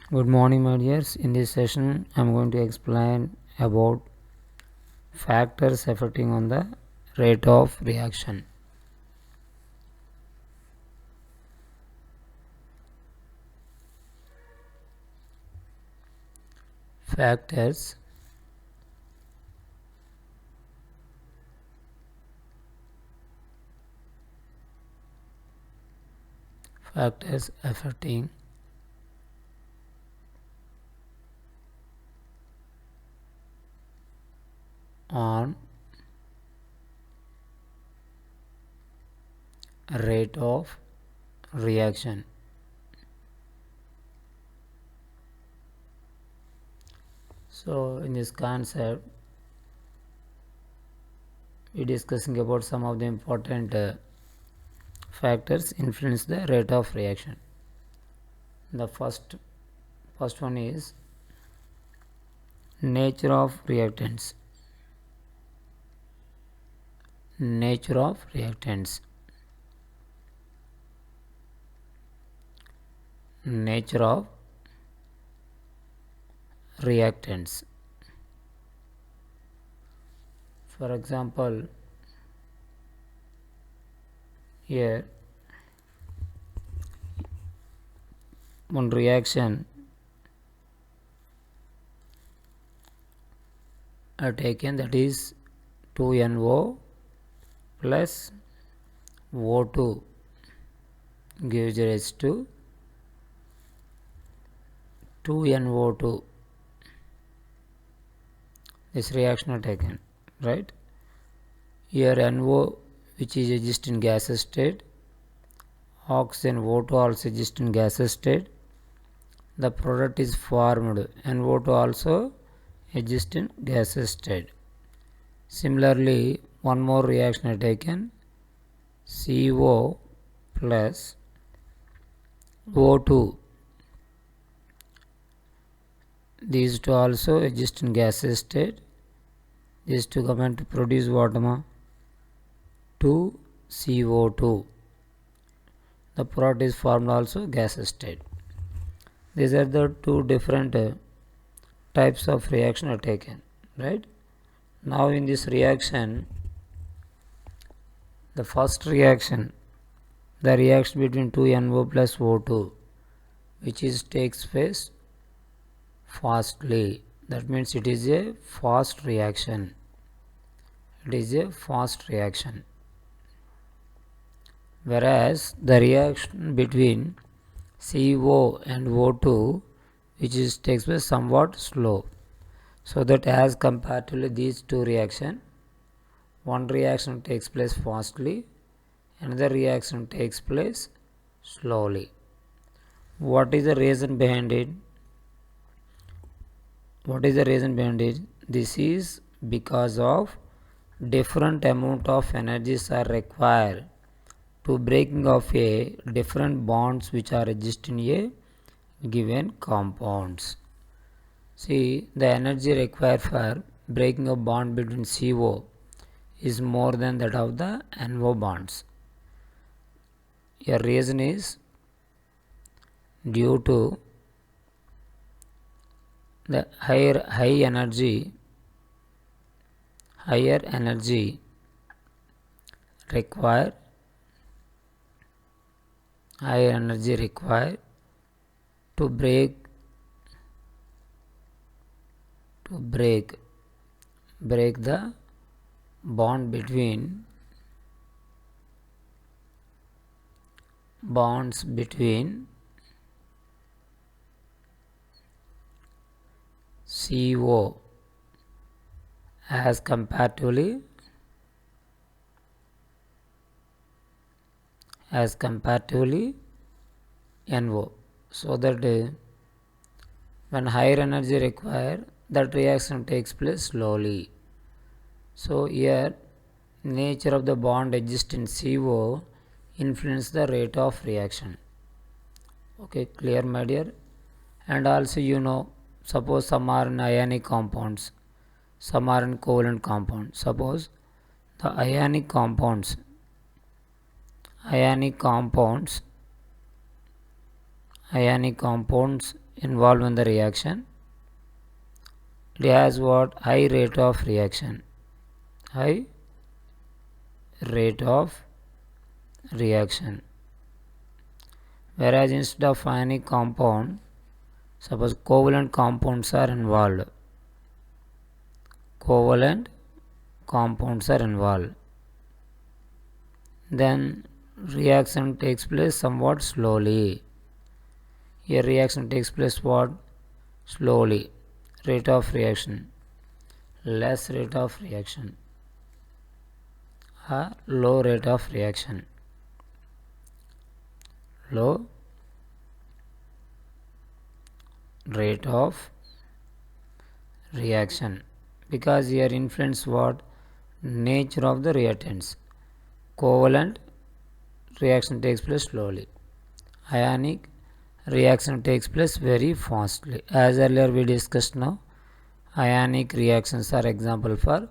Good morning, my dears. In this session, I am going to explain about factors affecting on the rate of reaction. Factors affecting on rate of reaction. So, in this concept, we are discussing about some of the important factors influence the rate of reaction. The first one is nature of reactants. Nature of reactants. Nature of reactants. For example, here one reaction are taken, that is 2NO plus O2 gives rise to 2NO2. This reaction are taken, right? Here NO, which is exist in gaseous state, oxygen O2 also exist in gaseous state. The product is formed, NO2 also exist in gaseous state. Similarly, one more reaction is taken, CO plus O2. These two also exist in gaseous state. These two come to produce what? 2CO2. The product is formed also gaseous state. These are the two different types of reaction are taken, right? Now in this reaction, the first reaction, the reaction between 2NO plus O2, which is takes place fastly. That means it is a fast reaction. It is a fast reaction. Whereas the reaction between CO and O2, which is takes place somewhat slow. So that as comparatively these two reaction, one reaction takes place fastly, another reaction takes place slowly. What is the reason behind it? What is the reason behind it? This is because of different amount of energies are required to breaking of a different bonds which are exist in a given compounds. See, the energy required for breaking a bond between CO is more than that of the NO bonds. Your reason is due to the higher energy required to break the bond between CO as comparatively NO, so that when higher energy required, that reaction takes place slowly. So here nature of the bond exist in CO influence the rate of reaction. Okay, clear, my dear? And also suppose some are in ionic compounds, some are in covalent compounds. Suppose the ionic compounds involved in the reaction. It has what? High rate of reaction. High rate of reaction. Whereas instead of ionic compound, suppose covalent compounds are involved. Covalent compounds are involved. Then reaction takes place somewhat slowly. Here reaction takes place what? Slowly. Rate of reaction. Less rate of reaction. Low rate of reaction. Low rate of reaction, because here influence what? Nature of the reactants. Covalent reaction takes place slowly. Ionic reaction takes place very fastly. As earlier we discussed now, ionic reactions are example for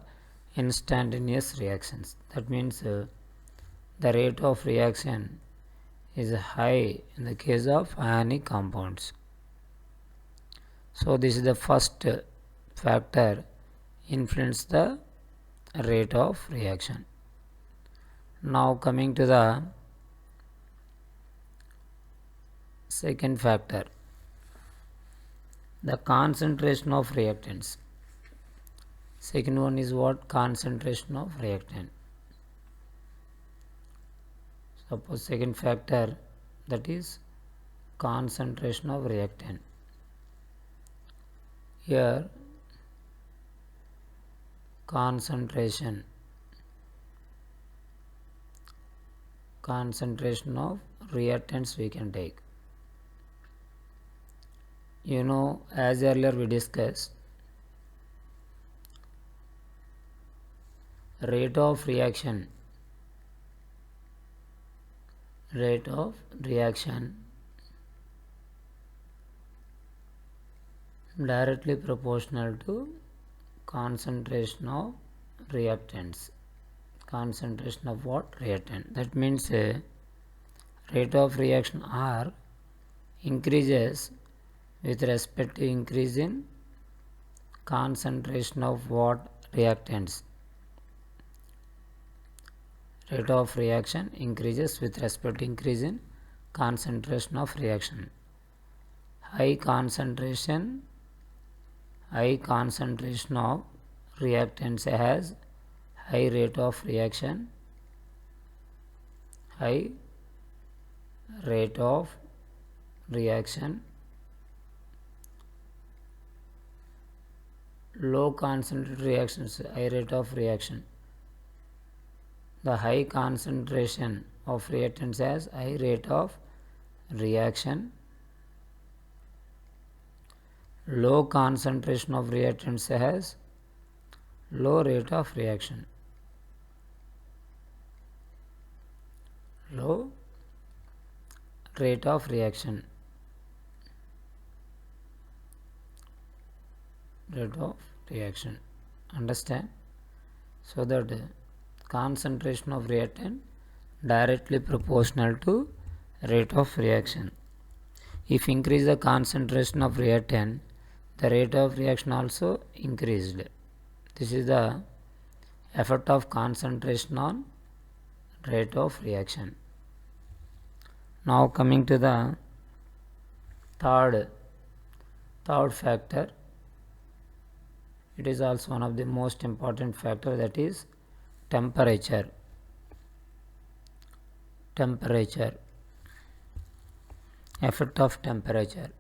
instantaneous reactions. That means the rate of reaction is high in the case of ionic compounds. So this is the first factor influence the rate of reaction. Now coming to the second factor, the concentration of reactants. Second one is what? Concentration of reactant. Suppose second factor, that is concentration of reactant. Here concentration of reactants we can take. You know, as earlier we discussed, rate of reaction directly proportional to concentration of reactants. Concentration of what? Reactant. That means rate of reaction R increases with respect to increase in concentration of what? Reactants. Rate of reaction increases with respect to increase in concentration of reaction. High concentration of reactants has high rate of reaction. High rate of reaction. Low concentrated reactions, high rate of reaction. The high concentration of reactants has high rate of reaction. Low concentration of reactants has low rate of reaction. Low rate of reaction. Rate of reaction. Understand? So that concentration of reactant directly proportional to rate of reaction. If increase the concentration of reactant, the rate of reaction also increased. This is the effect of concentration on rate of reaction. Now coming to the third factor, it is also one of the most important factor, that is temperature. Effect of temperature.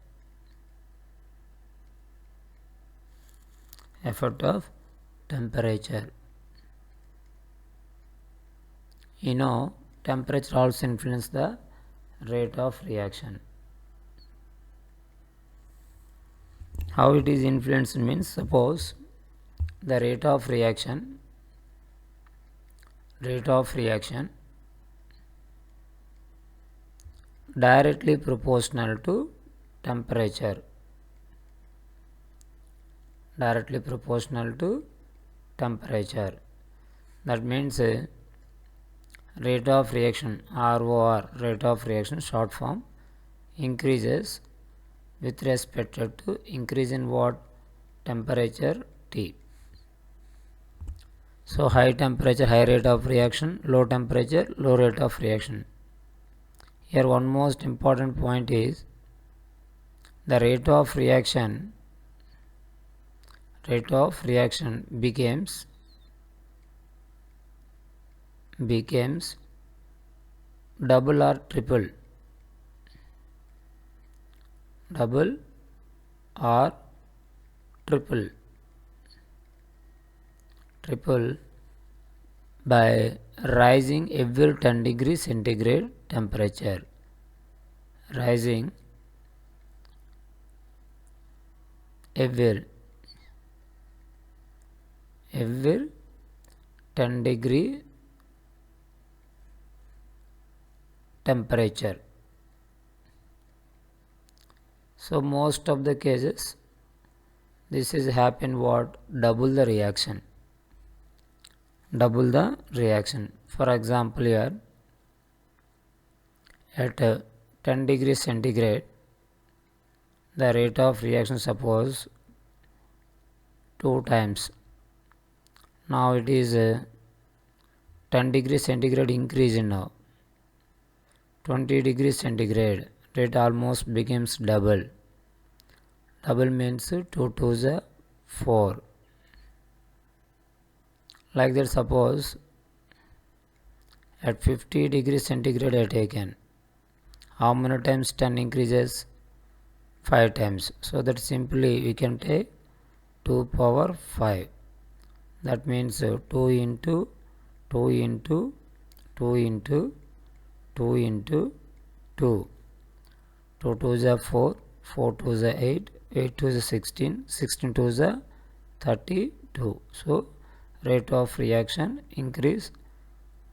You know, temperature also influences the rate of reaction. How it is influenced means, suppose the rate of reaction directly proportional to temperature. That means rate of reaction, ROR, rate of reaction short form, increases with respect to increase in what? Temperature T. So high temperature, high rate of reaction, low temperature, low rate of reaction. Here one most important point is the rate of reaction becomes double or triple or triple by rising every 10 degrees centigrade temperature. Rising every 10 degree temperature. So most of the cases this is happen what? Double the reaction. For example, here at 10 degrees centigrade the rate of reaction suppose 2 times. Now it is 10 degrees centigrade increase in now 20 degrees centigrade rate almost becomes double. Double means 2 to the 4. Like that, suppose at 50 degrees centigrade I taken. How many times 10 increases? 5 times. So that simply we can take 2 power 5. That means 2 into 2 into 2 into 2 into 2. 2 to the 4, 4 to the 8, 8 to the 16, 16 to the 32. So rate of reaction increase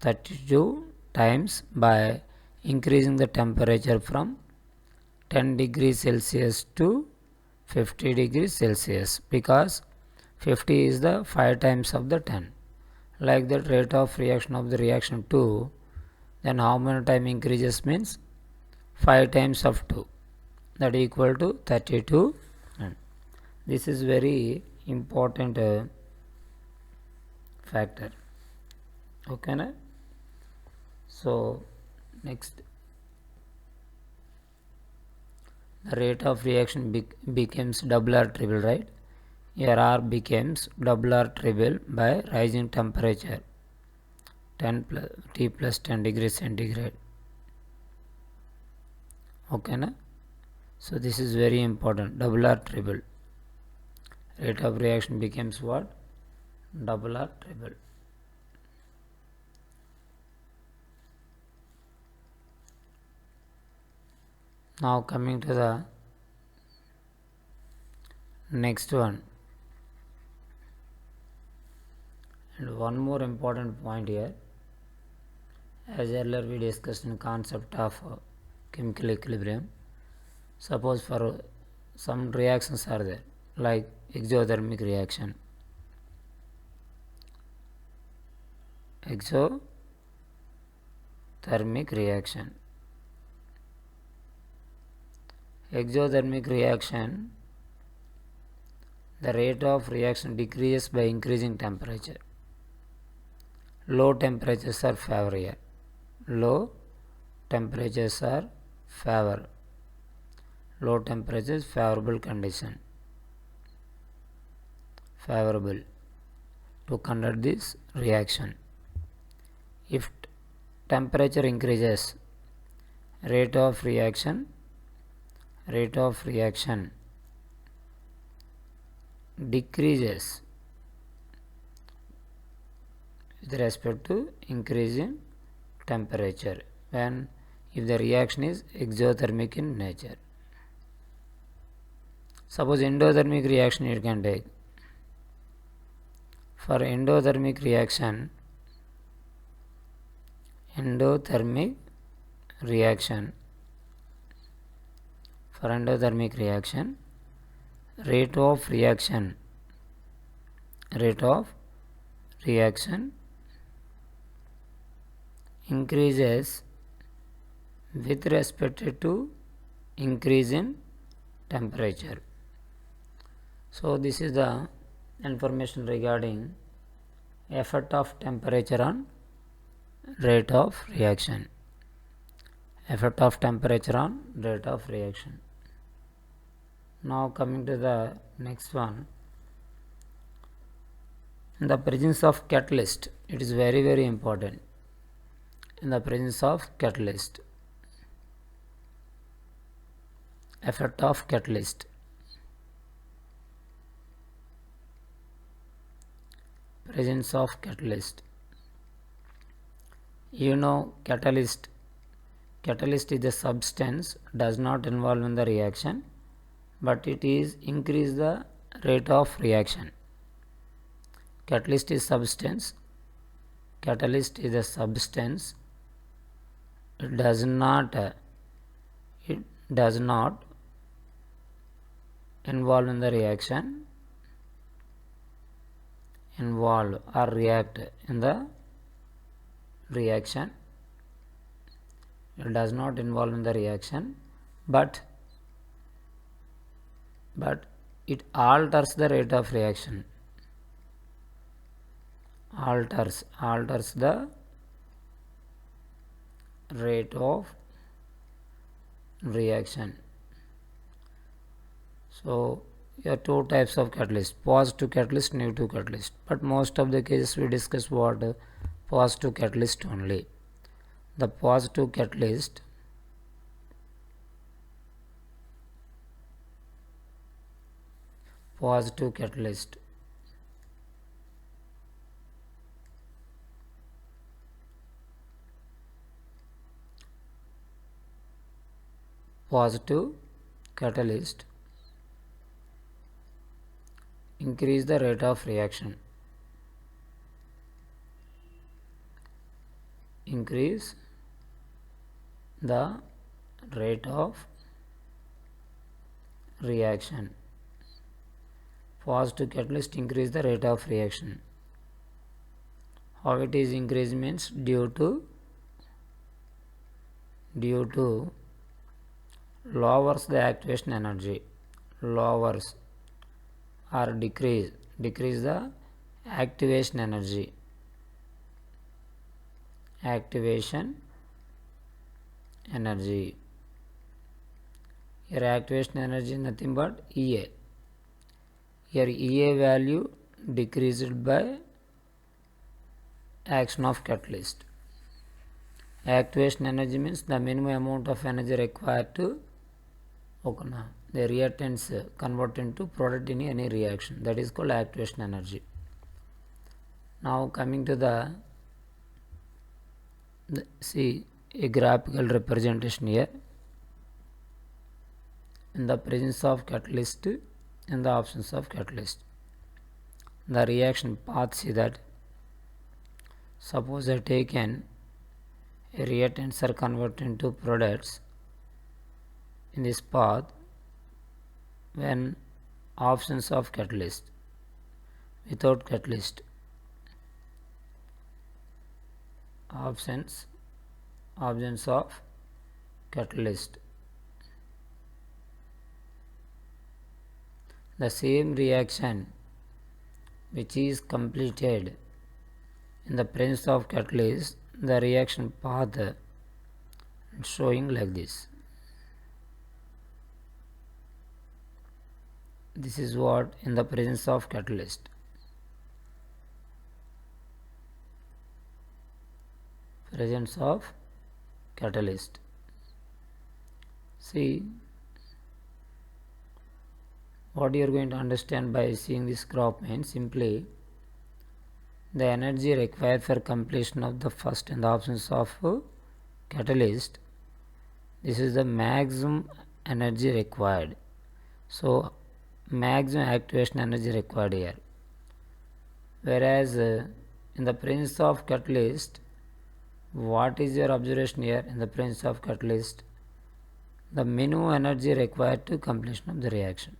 32 times by increasing the temperature from 10 degrees Celsius to 50 degrees Celsius, because 50 is the 5 times of the 10. Like that, rate of reaction of the reaction 2, then how many time increases means 5 times of 2, that equal to 32. And this is very important factor. Okay na? So next, the rate of reaction becomes double or triple, right? Here R becomes double or triple by rising temperature 10 plus T plus 10 degrees centigrade. Okay na? So this is very important, double or triple. Rate of reaction becomes what? Double or triple. Now coming to the next one, and one more important point here, as earlier we discussed in concept of chemical equilibrium. Suppose for some reactions are there like exothermic reaction. Exothermic reaction, the rate of reaction decreases by increasing temperature. Low temperatures are favor here. Low temperatures are favor. Low temperatures favorable condition. Favorable to conduct this reaction. If temperature increases, rate of reaction decreases with respect to increase in temperature when if the reaction is exothermic in nature. Suppose endothermic reaction you can take. For endothermic reaction, rate of reaction increases with respect to increase in temperature. So this is the information regarding effect of temperature on rate of reaction. Effect of temperature on rate of reaction. Now coming to the next one, in the presence of catalyst, it is very important. In the presence of catalyst, effect of catalyst. Presence of catalyst. You know, catalyst is a substance does not involve in the reaction, but it is increase the rate of reaction. Catalyst is substance. Catalyst is a substance. It does not involve in the reaction, involve or react in the reaction. It does not involve in the reaction, but it alters the rate of reaction. Alters the rate of reaction. So here are two types of catalyst: positive catalyst, negative catalyst. But most of the cases we discuss what positive catalyst only. The positive catalyst positive catalyst positive catalyst increase the rate of reaction. Increase the rate of reaction. Positive catalyst increase the rate of reaction. How it is increased means due to lowers the activation energy, lowers or decrease the activation energy. Activation energy. Here activation energy is nothing but EA. Here EA value decreased by action of catalyst. Activation energy means the minimum amount of energy required to the reactants convert into product in any reaction. That is called activation energy. Now coming to the see a graphical representation here. In the presence of catalyst, in the absence of catalyst, the reaction path. See that suppose I taken reactants are converted into products in this path when absence of catalyst, without catalyst, absence of catalyst. The same reaction which is completed in the presence of catalyst, the reaction path showing like this. This is what in the presence of catalyst. Presence of catalyst. See what you are going to understand by seeing this graph means simply the energy required for completion of the first in the absence of catalyst. This is the maximum energy required. So maximum activation energy required here. Whereas in the presence of catalyst, what is your observation here? In the presence of catalyst, the minimum energy required to completion of the reaction.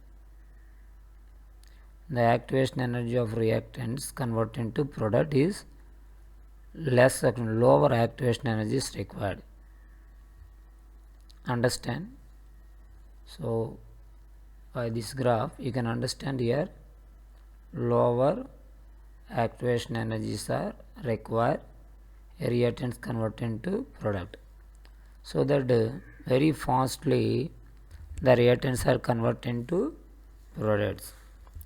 The activation energy of reactants converted into product is less, lower activation energy is required. Understand? So by this graph you can understand here lower activation energies are required, reactants convert into product, so that very fastly the reactants are converted into products.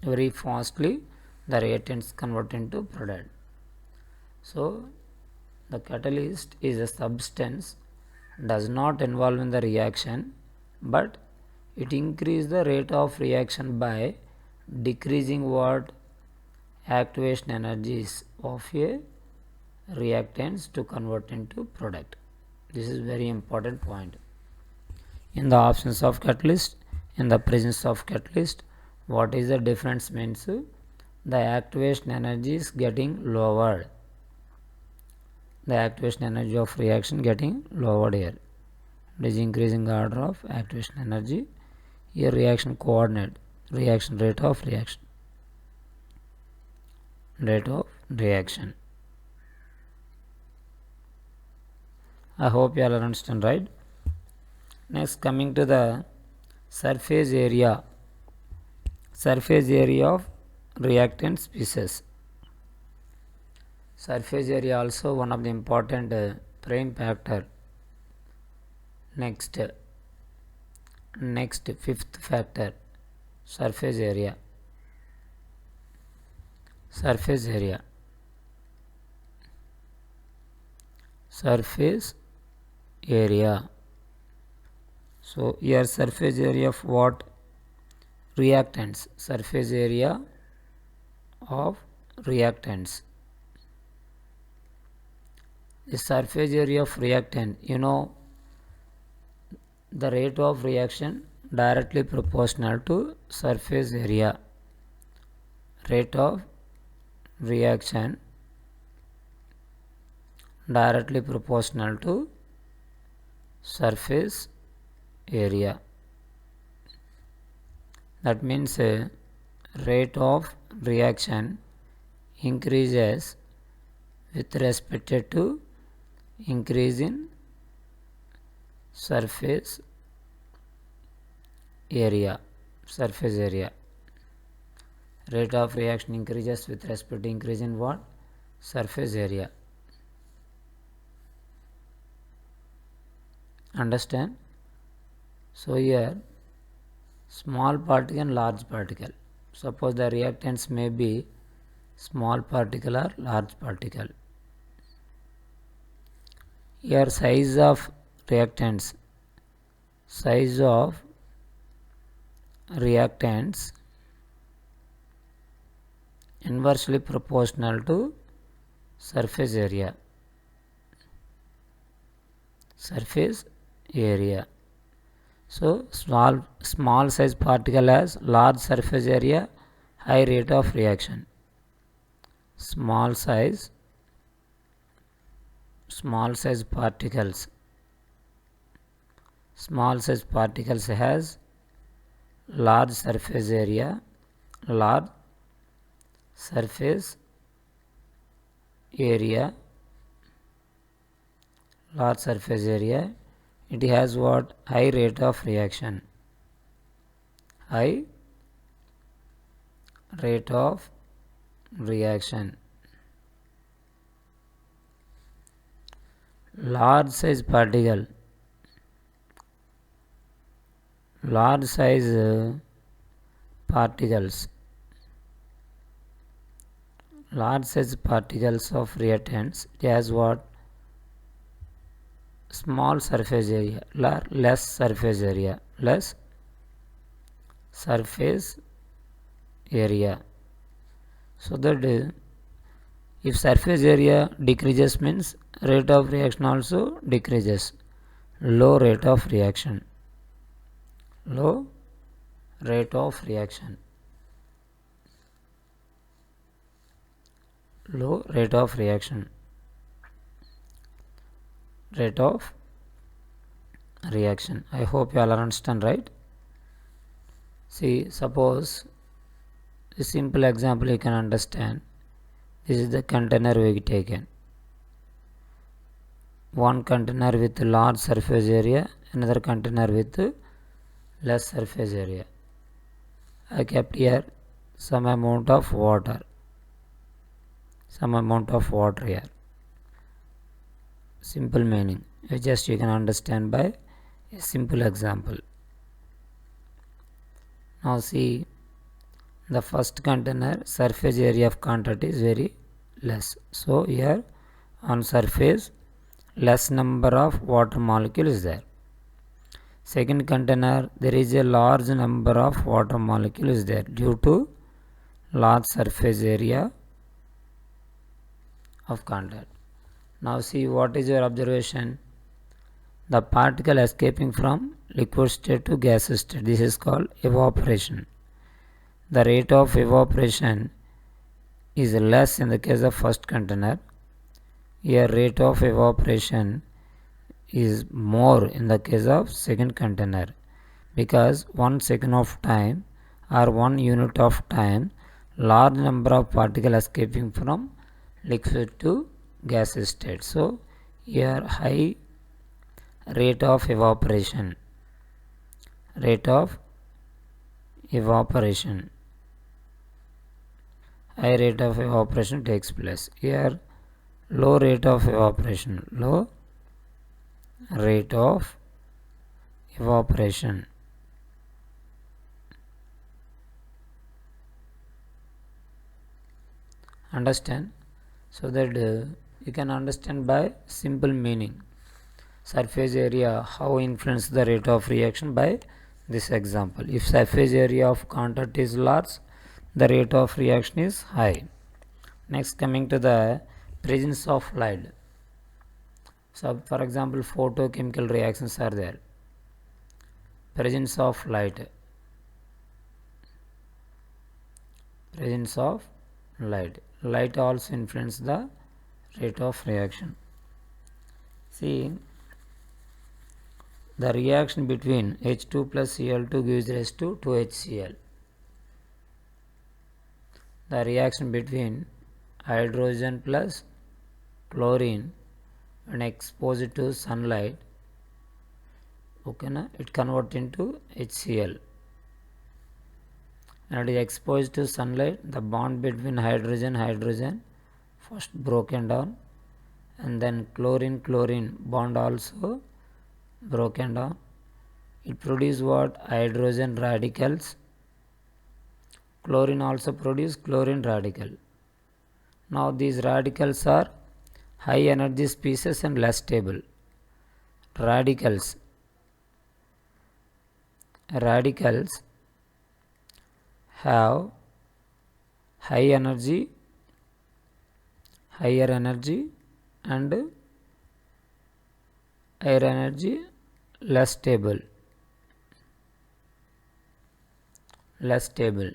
Very fastly the reactants convert into product. So the catalyst is a substance does not involve in the reaction, but it increases the rate of reaction by decreasing what activation energies of a reactants to convert into product. This is very important point. In the absence of catalyst, in the presence of catalyst, what is the difference means the activation energy is getting lowered. The activation energy of reaction getting lowered here. It is increasing order of activation energy. Here reaction coordinate, reaction rate of reaction. Rate of reaction. I hope you all understand, right? Next, coming to the surface area. Surface area of reactant species. Surface area also one of the important prime factor. Next, fifth factor, surface area. Surface area. Surface area. So here surface area of what? Reactants. Surface area of reactants. The surface area of reactant, the rate of reaction directly proportional to surface area. Rate of reaction directly proportional to surface area. That means rate of reaction increases with respect to increase in surface area. Surface area. Rate of reaction increases with respect to increase in what? Surface area. Understand? So here small particle and large particle. Suppose the reactants may be small particle or large particle. Here size of reactants. Size of reactants inversely proportional to surface area. Surface area. So small size particle has large surface area, high rate of reaction. Small size particles. Small size particles has large surface area, large surface area, large surface area. It has what? High rate of reaction. High rate of reaction. Large size particle. Large size particles. Large size particles of reactants. It has what? Small surface area, less surface area, less surface area. So that if surface area decreases means rate of reaction also decreases. Low rate of reaction. Low rate of reaction. Low rate of reaction. Rate of reaction. I hope you all understand, right? See, suppose a simple example you can understand. This is the container we taken. One container with large surface area, another container with less surface area. I kept here some amount of water, here. Simple meaning. You can understand by a simple example. Now see, the first container surface area of contact is very less. So here on surface less number of water molecule is there. Second container, there is a large number of water molecule is there due to large surface area of contact. Now see, what is your observation? The particle escaping from liquid state to gas state, this is called evaporation. The rate of evaporation is less in the case of first container. Here rate of evaporation is more in the case of second container, because 1 second of time or 1 unit of time, large number of particles escaping from liquid to gas state. So here high rate of evaporation, high rate of evaporation takes place. Here low rate of evaporation, understand, so that you can understand by simple meaning. Surface area, how influence the rate of reaction by this example. If surface area of contact is large, the rate of reaction is high. Next, coming to the presence of light. So for example, photochemical reactions are there. Presence of light, light also influence the rate of reaction. See, the reaction between H2 plus Cl2 gives rise to 2HCl. The reaction between hydrogen plus chlorine when exposed to sunlight, it converts into HCl. When it is exposed to sunlight, the bond between hydrogen first broken down, and then chlorine bond also broken down. It produces what? Hydrogen radicals. Chlorine also produce chlorine radical. Now these radicals are high energy species and less stable. Radicals have higher energy and higher energy, less stable,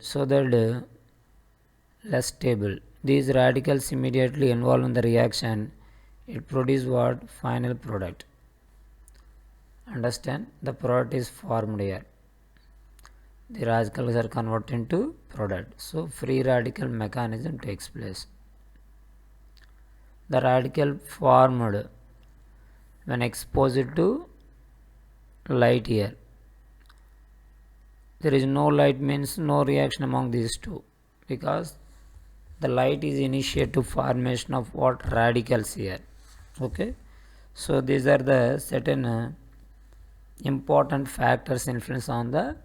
so that less stable, these radicals immediately involved in the reaction, it produces what? Final product. Understand, the product is formed here, the radicals are converted into product. So free radical mechanism takes place. The radical formed when exposed to light here. There is no light means no reaction among these two, because the light is initiate to formation of what? Radicals here. Okay, so these are the certain important factors influence on the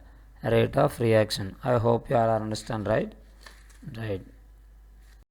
rate of reaction. I hope you all understand, right?